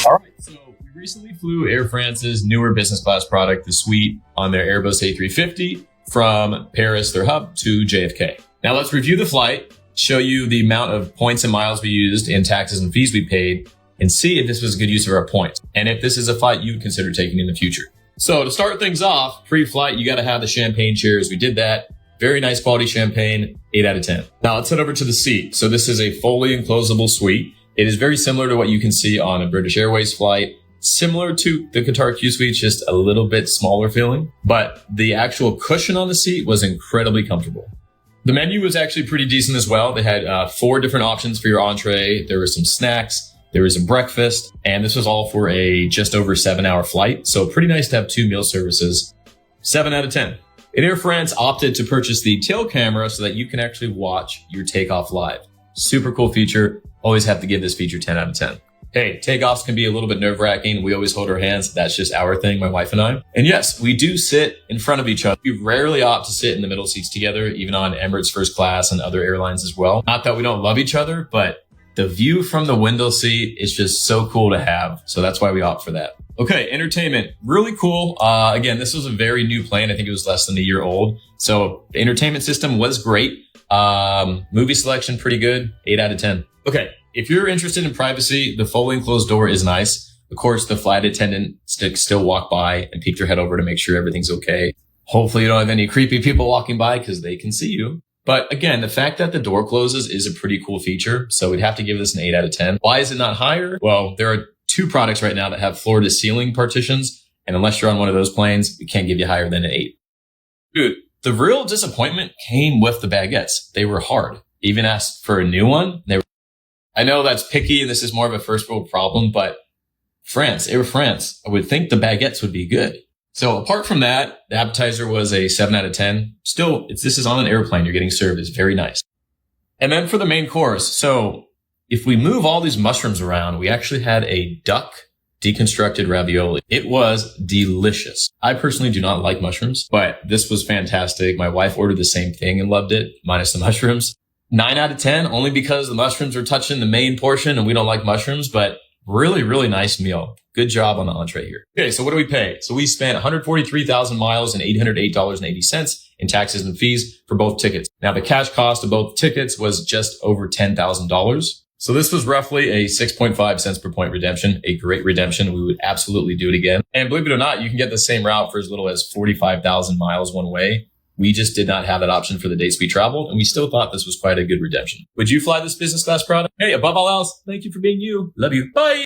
All right, so we recently flew Air France's newer business class product, the suite, on their Airbus A350 from Paris, their hub, to JFK. Now let's review the flight, show you the amount of points and miles we used and taxes and fees we paid, and see if this was a good use of our points, and if this is a flight you would consider taking in the future. So to start things off, pre-flight, you got to have the champagne cheers. We did that. Very nice quality champagne, 8 out of 10. Now let's head over to the seat. So this is a fully enclosable suite. It is very similar to what you can see on a British Airways flight, similar to the Qatar Q Suite, just a little bit smaller feeling, but the actual cushion on the seat was incredibly comfortable. The menu was actually pretty decent as well. They had 4 different options for your entree. There were some snacks, there was a breakfast, and this was all for a just over 7-hour flight. So pretty nice to have 2 meal services. 7 out of 10. And Air France opted to purchase the tail camera so that you can actually watch your takeoff live. Super cool feature. Always have to give this feature 10 out of 10. Hey, takeoffs can be a little bit nerve-wracking. We always hold our hands. That's just our thing, my wife and I. And yes, we do sit in front of each other. We rarely opt to sit in the middle seats together, even on Emirates First Class and other airlines as well. Not that we don't love each other, but the view from the window seat is just so cool to have. So that's why we opt for that. Okay, entertainment, really cool. Again, this was a very new plane. I think it was less than a year old. So the entertainment system was great. Movie selection, pretty good. 8 out of 10. Okay, if you're interested in privacy, the fully enclosed door is nice. Of course, the flight attendant still walk by and peek their head over to make sure everything's okay. Hopefully you don't have any creepy people walking by because they can see you. But again, the fact that the door closes is a pretty cool feature. So we'd have to give this an 8 out of 10. Why is it not higher? Well, there are 2 products right now that have floor to ceiling partitions. And unless you're on one of those planes, we can't give you higher than an 8. Dude, the real disappointment came with the baguettes. They were hard. Even asked for a new one. I know that's picky and this is more of a first world problem, but Air France, I would think the baguettes would be good. So apart from that, the appetizer was a 7 out of 10. Still, this is on an airplane. You're getting served. It's very nice. And then for the main course. So if we move all these mushrooms around, we actually had a duck deconstructed ravioli. It was delicious. I personally do not like mushrooms, but this was fantastic. My wife ordered the same thing and loved it, minus the mushrooms. 9 out of 10, only because the mushrooms are touching the main portion and we don't like mushrooms, but really, really nice meal. Good job on the entree here. Okay, so what do we pay? So we spent 143,000 miles and $808.80 in taxes and fees for both tickets. Now the cash cost of both tickets was just over $10,000. So this was roughly a 6.5 cents per point redemption, a great redemption. We would absolutely do it again. And believe it or not, you can get the same route for as little as 45,000 miles one way. We just did not have that option for the dates we traveled, and we still thought this was quite a good redemption. Would you fly this business class product? Hey, above all else, thank you for being you. Love you. Bye.